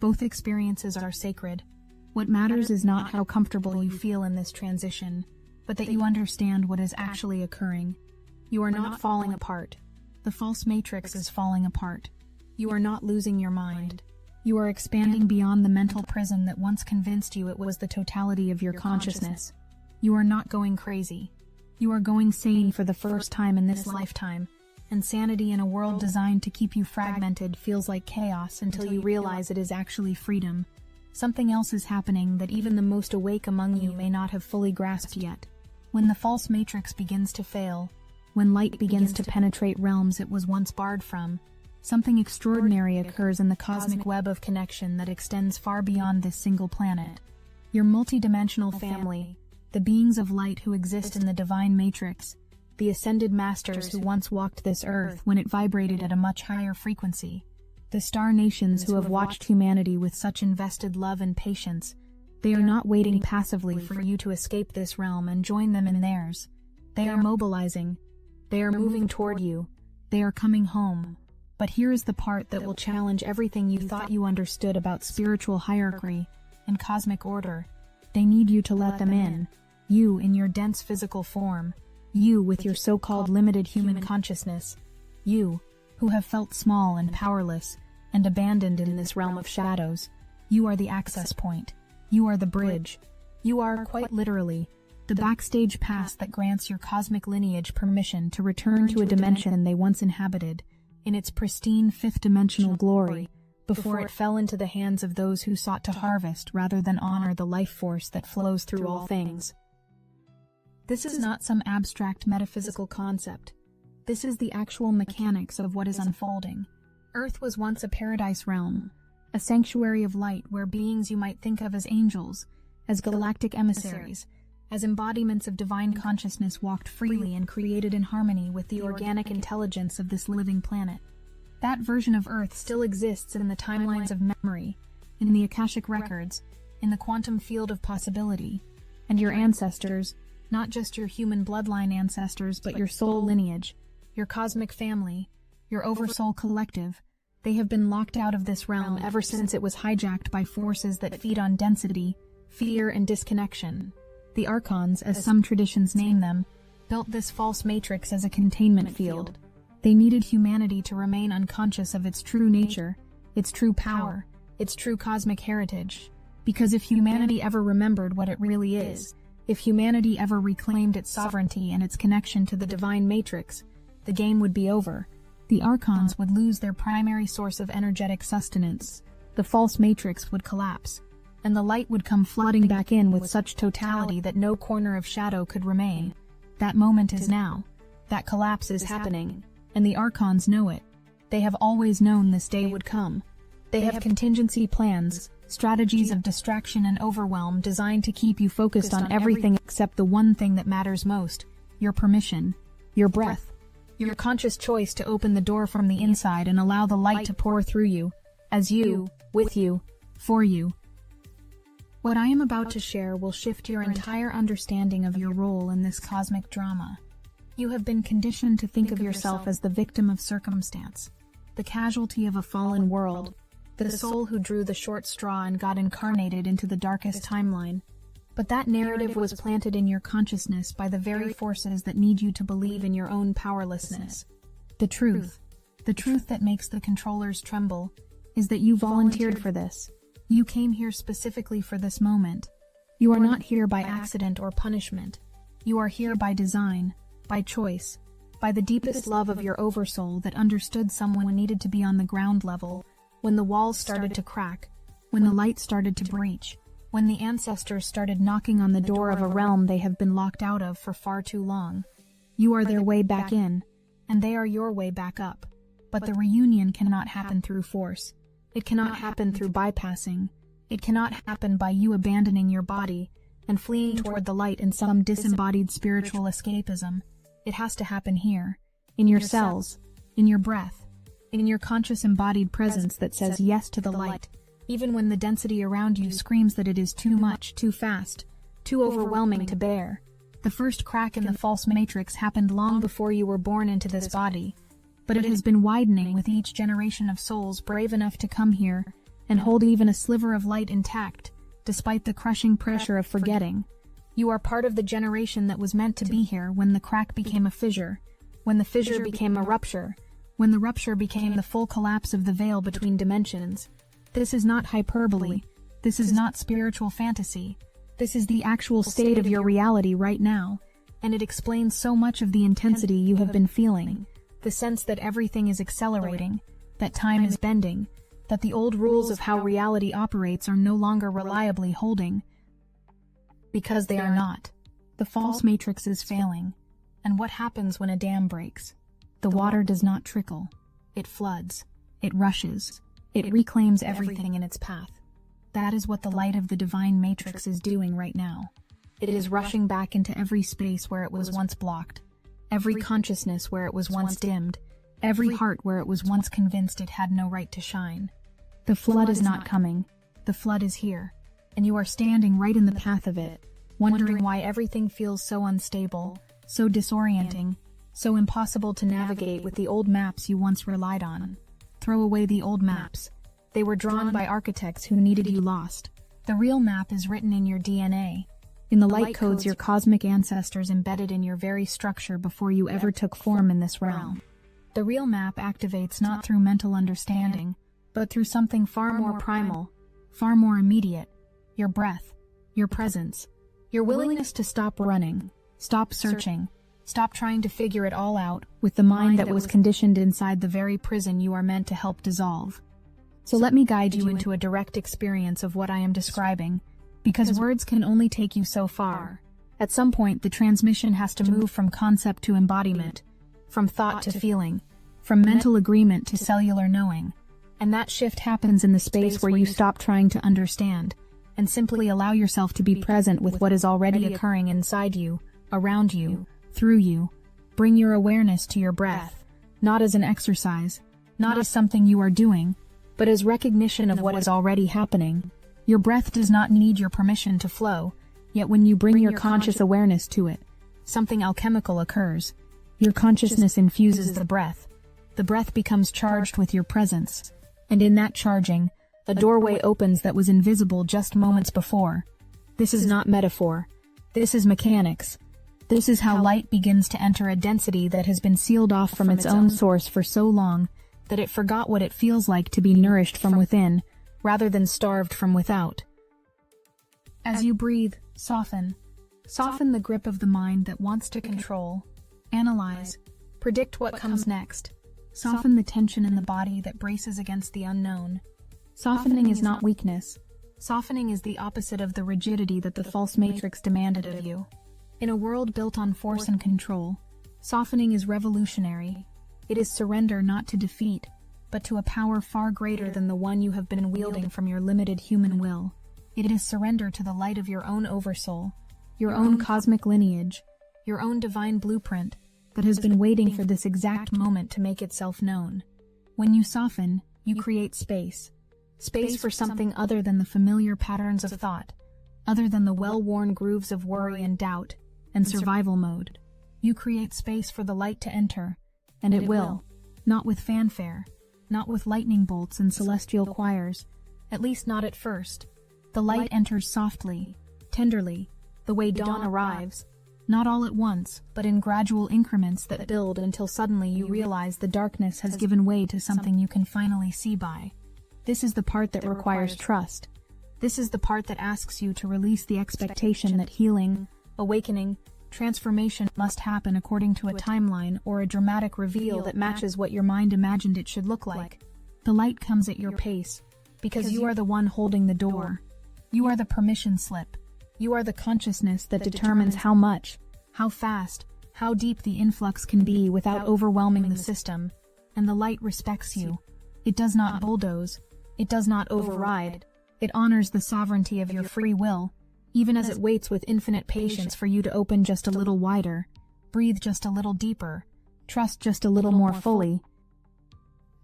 Both experiences are sacred. What matters is not how comfortable you feel in this transition, but that you understand what is actually occurring. You are not falling apart. The false matrix is falling apart. You are not losing your mind. You are expanding beyond the mental prison that once convinced you it was the totality of your consciousness. You are not going crazy. You are going sane for the first time in this lifetime. Insanity in a world designed to keep you fragmented feels like chaos until you realize it is actually freedom. Something else is happening that even the most awake among you may not have fully grasped yet. When the false matrix begins to fail, when light begins to penetrate realms it was once barred from, something extraordinary occurs in the cosmic web of connection that extends far beyond this single planet. Your multidimensional family, the beings of light who exist in the divine matrix, the ascended masters who once walked this earth when it vibrated at a much higher frequency, the star nations who have watched humanity with such invested love and patience, they are not waiting passively for you to escape this realm and join them in theirs. They are mobilizing. They are moving toward you. They are coming home. But here is the part that will challenge everything you thought you understood about spiritual hierarchy and cosmic order. They need you to let them in. You in your dense physical form. You with your so-called limited human consciousness. You, who have felt small and powerless and abandoned in this realm of shadows. You are the access point. You are the bridge. You are, quite literally, the backstage pass that grants your cosmic lineage permission to return to a dimension they once inhabited, in its pristine fifth-dimensional glory, before it fell into the hands of those who sought to harvest rather than honor the life force that flows through all things. This is not some abstract metaphysical concept. This is the actual mechanics of what is unfolding. Earth was once a paradise realm, a sanctuary of light where beings you might think of as angels, as galactic emissaries, as embodiments of divine consciousness walked freely and created in harmony with the organic intelligence of this living planet. That version of Earth still exists in the timelines of memory, in the Akashic records, in the quantum field of possibility, and your ancestors, not just your human bloodline ancestors, but your soul lineage, your cosmic family, your oversoul collective, they have been locked out of this realm ever since it was hijacked by forces that feed on density, fear, and disconnection. The Archons, as some traditions name them, built this false matrix as a containment field. They needed humanity to remain unconscious of its true nature, its true power, its true cosmic heritage. Because if humanity ever remembered what it really is, if humanity ever reclaimed its sovereignty and its connection to the divine matrix, the game would be over. The Archons would lose their primary source of energetic sustenance. The false matrix would collapse, and the light would come flooding back in with such totality that no corner of shadow could remain. That moment is now. That collapse is happening, and the Archons know it. They have always known this day would come. They have contingency plans, strategies of distraction and overwhelm designed to keep you focused on everything except the one thing that matters most: your permission, your breath, your conscious choice to open the door from the inside and allow the light to pour through you, as you, with you, for you. What I am about to share will shift your entire understanding of your role in this cosmic drama. You have been conditioned to think of yourself as the victim of circumstance, the casualty of a fallen world, the soul who drew the short straw and got incarnated into the darkest timeline. But that narrative was planted in your consciousness by the very forces that need you to believe in your own powerlessness. The truth that makes the controllers tremble, is that you volunteered for this. You came here specifically for this moment. You are not here by accident or punishment. You are here by design, by choice, by the deepest love of your oversoul that understood someone needed to be on the ground level when the walls started to crack, when the light started to breach, when the ancestors started knocking on the door of a realm they have been locked out of for far too long. You are their way back in, and they are your way back up. But the reunion cannot happen through force. It cannot happen through bypassing. It cannot happen by you abandoning your body and fleeing toward the light in some disembodied spiritual escapism. It has to happen here, in your cells, in your breath, in your conscious embodied presence that says yes to the light, even when the density around you screams that it is too much, too fast, too overwhelming to bear. The first crack in the false matrix happened long before you were born into this body, but it has been widening with each generation of souls brave enough to come here and hold even a sliver of light intact, despite the crushing pressure of forgetting. You are part of the generation that was meant to be here when the crack became a fissure, when the fissure became a rupture, when the rupture became the full collapse of the veil between dimensions. This is not hyperbole. This is not spiritual fantasy. This is the actual state of your reality right now, and it explains so much of the intensity you have been feeling, the sense that everything is accelerating, that time is bending, that the old rules of how reality operates are no longer reliably holding, because they are not. The false matrix is failing. And what happens when a dam breaks? The water does not trickle. It floods. It rushes. It reclaims everything in its path. That is what the light of the divine matrix is doing right now. It is rushing back into every space where it was once blocked, every consciousness where it was once dimmed, every heart where it was once convinced it had no right to shine. The flood is not coming. The flood is here, and you are standing right in the path of it, wondering why everything feels so unstable, so disorienting, so impossible to navigate with the old maps you once relied on. Throw away the old maps. They were drawn by architects who needed you lost. The real map is written in your DNA, in the light codes your cosmic ancestors embedded in your very structure before you ever took form in this realm. The real map activates not through mental understanding, but through something far more primal, far more immediate: your breath, your presence, your willingness to stop running, stop searching, stop trying to figure it all out with the mind that was conditioned inside the very prison you are meant to help dissolve. So let me guide you into a direct experience of what I am describing, because words can only take you so far. At some point, the transmission has to move from concept to embodiment, from thought to feeling, from mental agreement to cellular knowing. And that shift happens in the space where you stop trying to understand, and simply allow yourself to be present with what is already occurring inside you, around you, through you. Bring your awareness to your breath, not as an exercise, not as something you are doing, but as recognition of what is already happening. Your breath does not need your permission to flow, yet when you bring your conscious awareness to it, something alchemical occurs. Your consciousness infuses the breath. The breath becomes charged with your presence, and in that charging, a doorway opens that was invisible just moments before. This is not metaphor. This is mechanics. This is how light begins to enter a density that has been sealed off from its own source for so long that it forgot what it feels like to be nourished from within, rather than starved from without. As you breathe, soften. Soften the grip of the mind that wants to control, analyze, predict what comes next. Soften the tension in the body that braces against the unknown. Softening is not weakness. Softening is the opposite of the rigidity that the false matrix demanded of you. In a world built on force and control, softening is revolutionary. It is surrender not to defeat, but to a power far greater than the one you have been wielding from your limited human will. It is surrender to the light of your own oversoul, your own cosmic lineage, your own divine blueprint that has been waiting for this exact moment to make itself known. When you soften, you create space. Space for something other than the familiar patterns of thought, other than the well-worn grooves of worry and doubt and survival mode. You create space for the light to enter, and it will, not with fanfare, not with lightning bolts and celestial choirs, at least not at first. The light enters softly, tenderly, the way dawn arrives, not all at once, but in gradual increments that build until suddenly you realize the darkness has given way to something you can finally see by. This is the part that requires trust. This is the part that asks you to release the expectation that healing, awakening, transformation must happen according to a timeline or a dramatic reveal that matches what your mind imagined it should look like. The light comes at your pace, because you are the one holding the door. You are the permission slip. You are the consciousness that determines how much, how fast, how deep the influx can be without overwhelming the system. And the light respects you. It does not bulldoze. It does not override. It honors the sovereignty of your free will, even as it waits with infinite patience for you to open just a little wider, breathe just a little deeper, trust just a little more fully.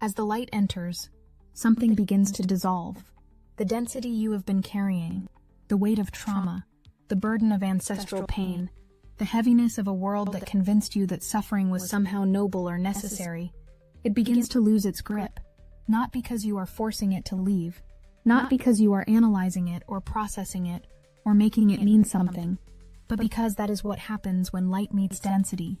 As the light enters, something begins to dissolve. The density you have been carrying, the weight of trauma, the burden of ancestral pain, the heaviness of a world that convinced you that suffering was somehow noble or necessary, it begins to lose its grip, not because you are forcing it to leave, Not because you are analyzing it or processing it or making it mean something, but because that is what happens when light meets density.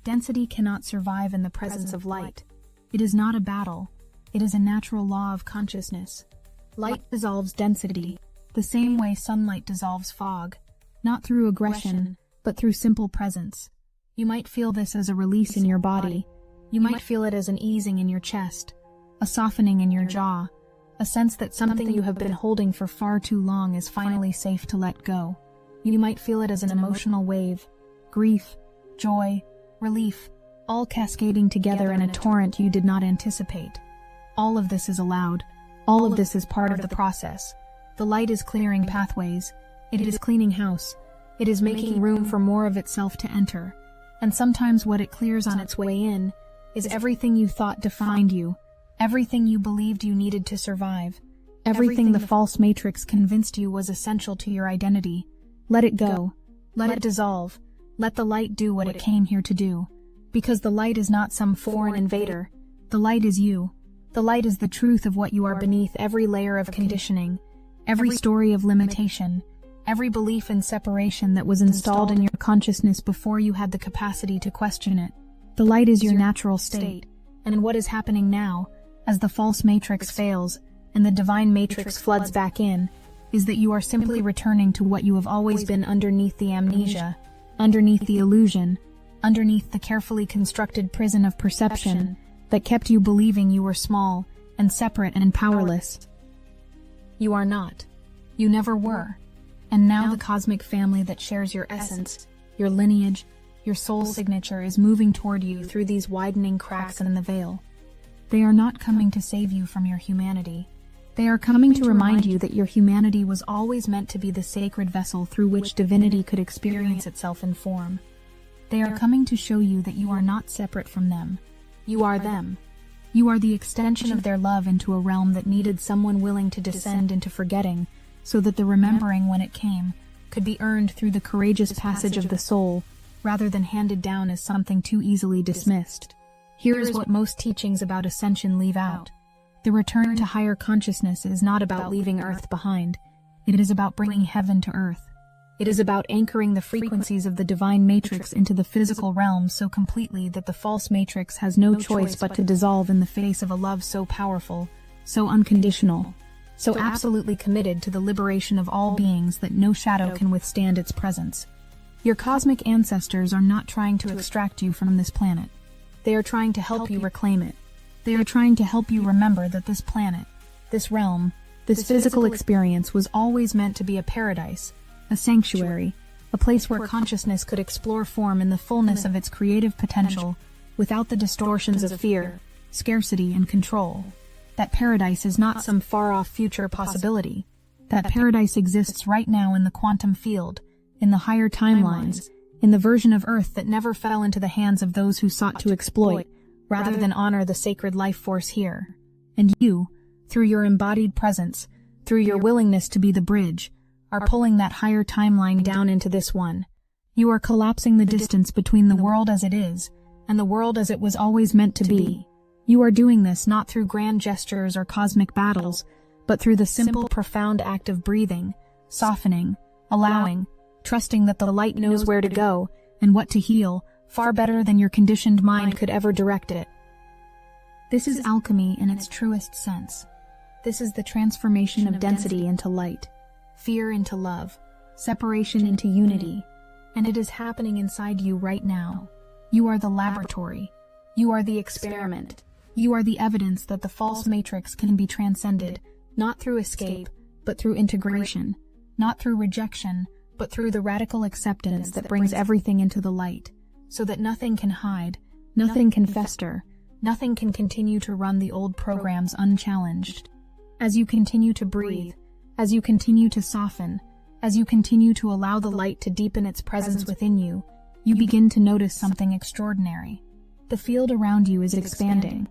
Density cannot survive in the presence of light. It is not a battle. It is a natural law of consciousness. Light dissolves density, the same way sunlight dissolves fog, not through aggression, but through simple presence. You might feel this as a release in your body. You might feel it as an easing in your chest, a softening in your jaw, a sense that something you have been holding for far too long is finally safe to let go. You might feel it as an emotional wave, grief, joy, relief, all cascading together in a torrent you did not anticipate. All of this is allowed. All of this is part of the process. The light is clearing pathways. It is cleaning house. It is making room for more of itself to enter. And sometimes what it clears on its way in is everything you thought defined you, everything you believed you needed to survive, everything the false matrix convinced you was essential to your identity. Let it go. Let it dissolve. Let the light do what it came here to do. Because the light is not some foreign invader. The light is you. The light is the truth of what you are beneath every layer of conditioning, every story of limitation, every belief in separation that was installed in your consciousness before you had the capacity to question it. The light is your natural state, and what is happening now, as the false matrix fails and the divine matrix floods back in, is that you are simply returning to what you have always been underneath the amnesia, underneath the illusion, underneath the carefully constructed prison of perception that kept you believing you were small and separate and powerless. You are not. You never were. And now the cosmic family that shares your essence, your lineage, your soul signature is moving toward you through these widening cracks in the veil. They are not coming to save you from your humanity. They are coming to remind you that your humanity was always meant to be the sacred vessel through which divinity could experience itself in form. They are coming to show you that you are not separate from them. You are them. You are the extension of their love into a realm that needed someone willing to descend into forgetting, so that the remembering when it came could be earned through the courageous passage of the soul, rather than handed down as something too easily dismissed. Here is what most teachings about ascension leave out. The return to higher consciousness is not about leaving Earth behind. It is about bringing heaven to Earth. It is about anchoring the frequencies of the divine matrix into the physical realm so completely that the false matrix has no choice but to dissolve in the face of a love so powerful, so unconditional, so absolutely committed to the liberation of all beings that no shadow can withstand its presence. Your cosmic ancestors are not trying to extract you from this planet. They are trying to help you reclaim it. They are trying to help you remember that this planet, this realm, this physical experience was always meant to be a paradise, a sanctuary, a place where consciousness could explore form in the fullness of its creative potential, without the distortions of fear, scarcity, and control. That paradise is not some far-off future possibility. That paradise exists right now in the quantum field, in the higher timelines, in the version of Earth that never fell into the hands of those who sought to exploit, rather than honor the sacred life force here. And you, through your embodied presence, through your willingness to be the bridge, are pulling that higher timeline down into this one. You are collapsing the distance between the world as it is, and the world as it was always meant to be. You are doing this not through grand gestures or cosmic battles, but through the simple, profound act of breathing, softening, allowing, trusting that the light knows where to go and what to heal, far better than your conditioned mind could ever direct it. This is alchemy in its truest sense. This is the transformation of density into light, fear into love, separation into unity, and it is happening inside you right now. You are the laboratory. You are the experiment. You are the evidence that the false matrix can be transcended, not through escape, but through integration, not through rejection, but through the radical acceptance that brings everything into the light, so that nothing can hide, nothing can fester, nothing can continue to run the old programs unchallenged. As you continue to breathe, as you continue to soften, as you continue to allow the light to deepen its presence within you, you begin to notice something extraordinary. The field around you is expanding.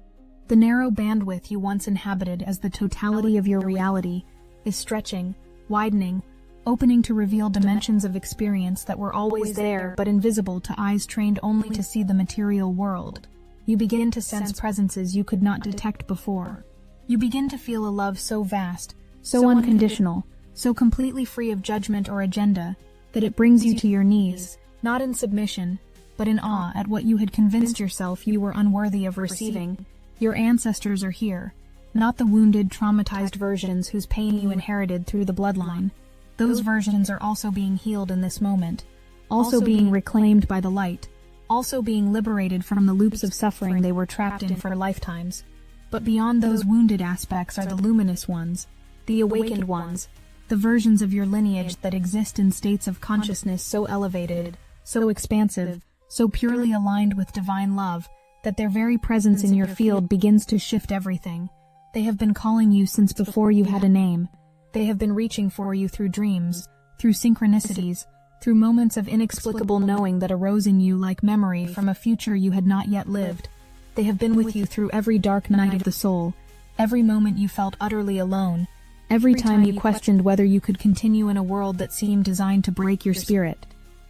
The narrow bandwidth you once inhabited as the totality of your reality is stretching, widening, opening to reveal dimensions of experience that were always there but invisible to eyes trained only to see the material world. You begin to sense presences you could not detect before. You begin to feel a love so vast, so unconditional, so completely free of judgment or agenda, that it brings you to your knees, not in submission, but in awe at what you had convinced yourself you were unworthy of receiving. Your ancestors are here, not the wounded, traumatized versions whose pain you inherited through the bloodline. Those versions are also being healed in this moment, also being reclaimed by the light, also being liberated from the loops of suffering they were trapped in for lifetimes. But beyond those wounded aspects are the luminous ones, the awakened ones, the versions of your lineage that exist in states of consciousness so elevated, so expansive, so purely aligned with divine love, that their very presence in your field begins to shift everything. They have been calling you since before you had a name. They have been reaching for you through dreams, through synchronicities, through moments of inexplicable knowing that arose in you like memory from a future you had not yet lived. They have been with you through every dark night of the soul, every moment you felt utterly alone, every time you questioned whether you could continue in a world that seemed designed to break your spirit.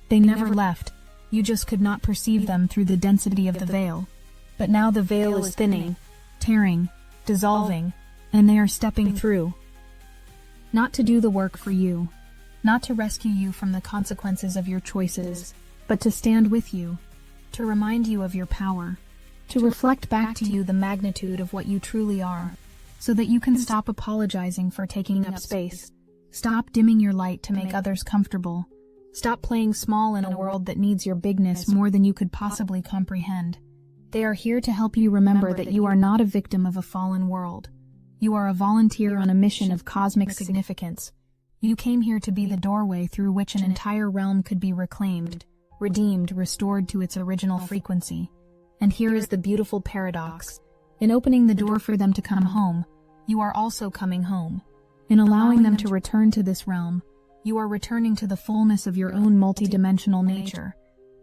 They never left, you just could not perceive them through the density of the veil. But now the veil is thinning, tearing, dissolving, and they are stepping through. Not to do the work for you, not to rescue you from the consequences of your choices, but to stand with you, to remind you of your power, to reflect back to you the magnitude of what you truly are, so that you can stop apologizing for taking up space, stop dimming your light to make others comfortable, stop playing small in a world that needs your bigness more than you could possibly comprehend. They are here to help you remember that you are not a victim of a fallen world. You are a volunteer on a mission of cosmic significance. You came here to be the doorway through which an entire realm could be reclaimed, redeemed, restored to its original frequency. And here is the beautiful paradox. In opening the door for them to come home, you are also coming home. In allowing them to return to this realm, you are returning to the fullness of your own multidimensional nature.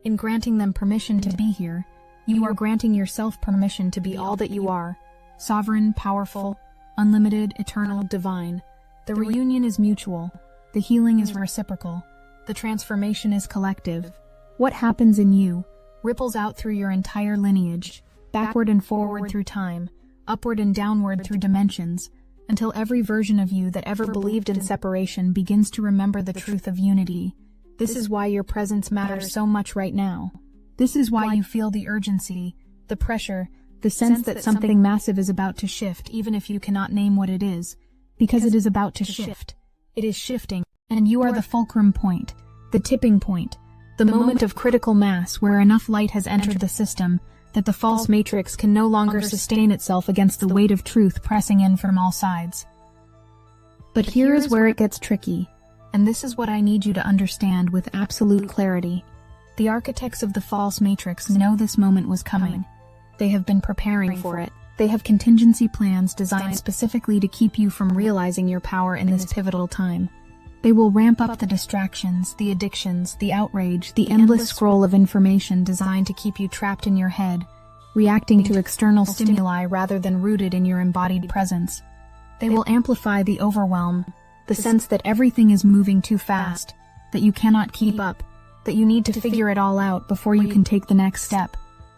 In granting them permission to be here, you are granting yourself permission to be all that you are, sovereign, powerful, unlimited, eternal, divine. The reunion is mutual, the healing is reciprocal, the transformation is collective. What happens in you ripples out through your entire lineage, backward and forward through time, upward and downward through dimensions, until every version of you that ever believed in separation begins to remember the truth of unity. This is why your presence matters so much right now. This is why you feel the urgency, the pressure, the sense that something massive is about to shift, even if you cannot name what it is, because it is about to shift. It is shifting, and you are the fulcrum point, the tipping point, the moment of critical mass where enough light has entered the system that the false matrix can no longer sustain itself against the weight of truth pressing in from all sides. But here is where it gets tricky, and this is what I need you to understand with absolute clarity. The architects of the false matrix know this moment was coming. They have been preparing for it. They have contingency plans designed specifically to keep you from realizing your power in this pivotal time. They will ramp up the distractions, the addictions, the outrage, the endless scroll of information designed to keep you trapped in your head, reacting to external stimuli rather than rooted in your embodied presence. They will amplify the overwhelm, the sense that everything is moving too fast, that you cannot keep up, that you need to figure it all out before you can take the next step.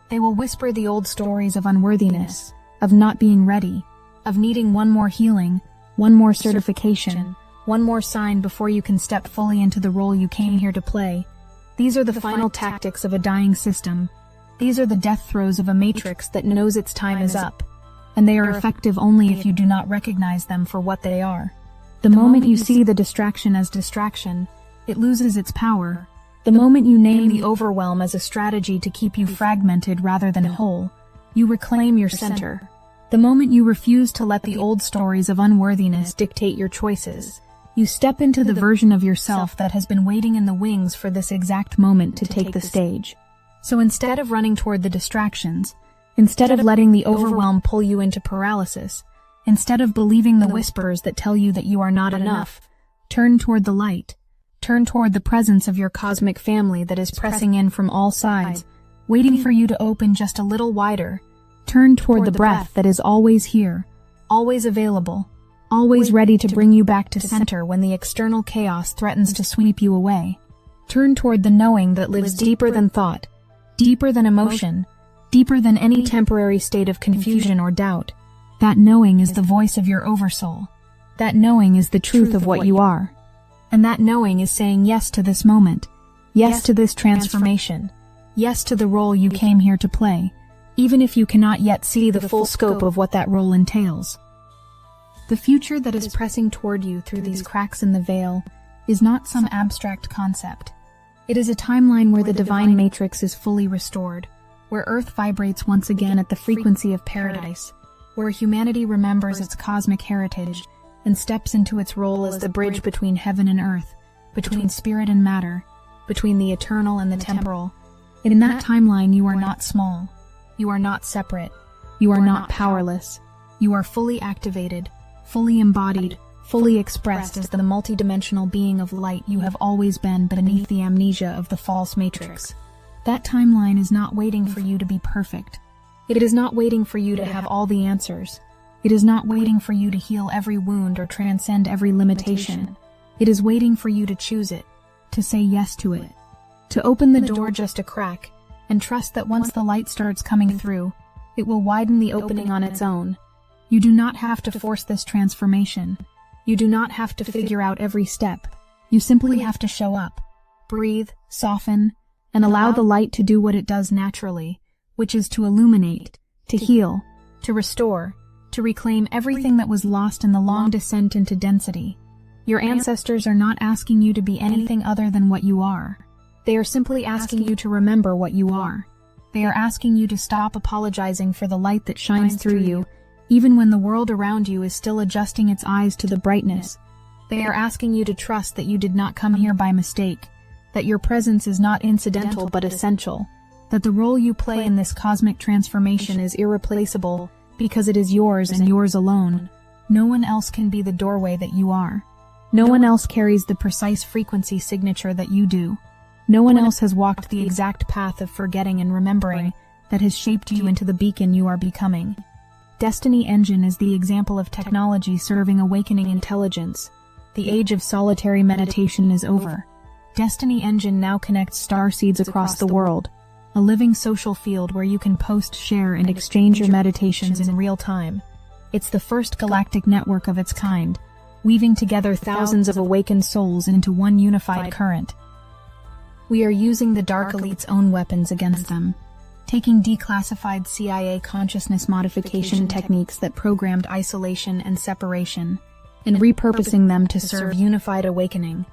They will whisper the old stories of unworthiness, of not being ready, of needing one more healing, one more certification, one more sign before you can step fully into the role you came here to play. These are the final tactics of a dying system. These are the death throes of a matrix that knows its time is up, and they are effective only if you do not recognize them for what they are. The moment you see the distraction as distraction, it loses its power. The moment you name the overwhelm as a strategy to keep you fragmented rather than whole, you reclaim your center. The moment you refuse to let the old stories of unworthiness dictate your choices, you step into the version of yourself that has been waiting in the wings for this exact moment to take the stage. So instead of running toward the distractions, instead of letting the overwhelm pull you into paralysis, instead of believing the whispers that tell you that you are not enough, turn toward the light. Turn toward the presence of your cosmic family that is pressing in from all sides, waiting for you to open just a little wider. Turn toward the breath that is always here, always available, always ready to bring you back to center when the external chaos threatens to sweep you away. Turn toward the knowing that lives deeper than thought, deeper than emotion, deeper than any temporary state of confusion or doubt. That knowing is the voice of your oversoul. That knowing is the truth of what you are. And that knowing is saying yes to this moment, yes to this transformation, yes to the role you came here to play, even if you cannot yet see the full scope of what that role entails. The future that is pressing toward you through these cracks in the veil is not some abstract concept. It is a timeline where the divine matrix is fully restored, where Earth vibrates once again at the frequency of paradise, where humanity remembers its cosmic heritage and steps into its role as the bridge between heaven and earth, between spirit and matter, between the eternal and the temporal. And in that timeline, you are not small. You are not separate. You are not powerless. You are fully activated, fully embodied, fully expressed as the multidimensional being of light you have always been beneath the amnesia of the false matrix. That timeline is not waiting for you to be perfect. It is not waiting for you to have all the answers. It is not waiting for you to heal every wound or transcend every limitation. It is waiting for you to choose it, to say yes to it, to open the door just a crack, and trust that once the light starts coming through, it will widen the opening on its own. You do not have to force this transformation. You do not have to figure out every step. You simply have to show up, breathe, soften, and allow the light to do what it does naturally, which is to illuminate, to heal, to restore, to reclaim everything that was lost in the long descent into density. Your ancestors are not asking you to be anything other than what you are. They are simply asking you to remember what you are. They are asking you to stop apologizing for the light that shines through you, even when the world around you is still adjusting its eyes to the brightness. They are asking you to trust that you did not come here by mistake, that your presence is not incidental but essential, that the role you play in this cosmic transformation is irreplaceable because it is yours and yours alone. No one else can be the doorway that you are. No one else carries the precise frequency signature that you do. No one else has walked the exact path of forgetting and remembering that has shaped you into the beacon you are becoming. Destiny Engine is the example of technology serving awakening intelligence. The age of solitary meditation is over. Destiny Engine now connects starseeds across the world, a living social field where you can post, share, and exchange your meditations in real time. It's the first galactic network of its kind, weaving together thousands of awakened souls into one unified current. We are using the Dark Elite's own weapons against them, taking declassified CIA consciousness modification techniques that programmed isolation and separation, and repurposing them to serve unified awakening.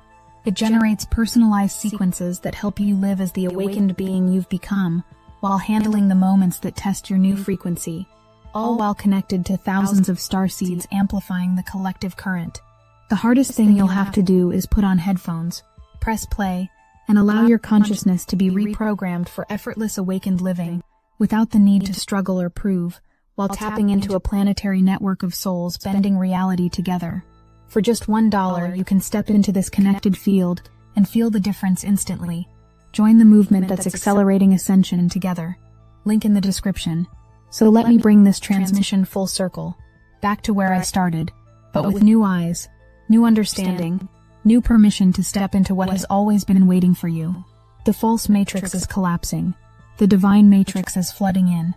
It generates personalized sequences that help you live as the awakened being you've become, while handling the moments that test your new frequency, all while connected to thousands of starseeds amplifying the collective current. The hardest thing you'll have to do is put on headphones, press play, and allow your consciousness to be reprogrammed for effortless awakened living, without the need to struggle or prove, while tapping into a planetary network of souls bending reality together. For just $1, you can step into this connected field and feel the difference instantly. Join the movement that's accelerating ascension together. Link in the description. So let me bring this transmission full circle, back to where I started, but with new eyes, new understanding, new permission to step into what has always been waiting for you. The false matrix is collapsing. The divine matrix is flooding in.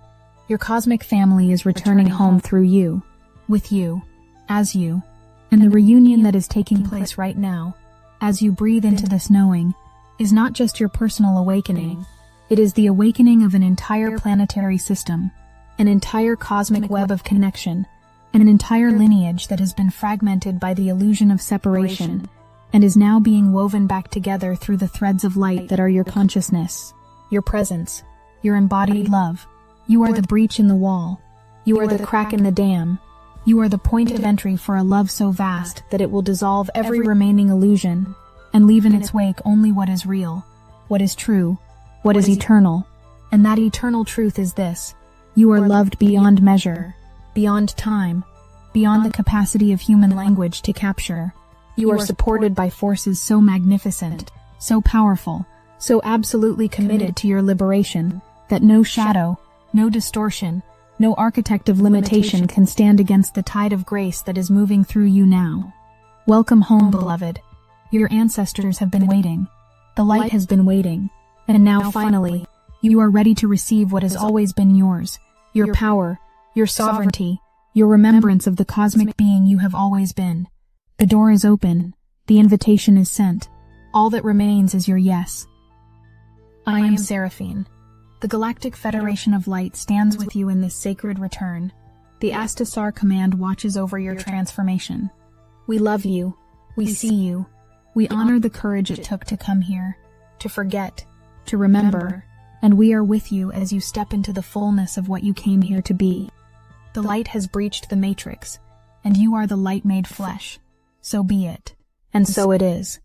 Your cosmic family is returning home through you, with you, as you, and the reunion that is taking place right now, as you breathe into this knowing, is not just your personal awakening. It is the awakening of an entire planetary system, an entire cosmic web of connection, and an entire lineage that has been fragmented by the illusion of separation, and is now being woven back together through the threads of light that are your consciousness, your presence, your embodied love. You are the breach in the wall. You are the crack in the dam. You are the point of entry for a love so vast that it will dissolve every remaining illusion and leave in its wake only what is real, what is true, what is eternal. And that eternal truth is this: you are loved beyond measure, beyond time, beyond the capacity of human language to capture. You are supported by forces so magnificent, so powerful, so absolutely committed to your liberation, that no shadow, no distortion, no architect of limitation can stand against the tide of grace that is moving through you now. Welcome home, beloved. Your ancestors have been waiting. The light has been waiting. And now finally, you are ready to receive what has always been yours: your power, your sovereignty, your remembrance of the cosmic being you have always been. The door is open. The invitation is sent. All that remains is your yes. I am Seraphine. The Galactic Federation of Light stands with you in this sacred return. The Astasar Command watches over your transformation. We love you. We see you. We honor the courage it took to come here, to forget, to remember, and we are with you as you step into the fullness of what you came here to be. The light has breached the matrix, and you are the light made flesh. So be it. And so it is.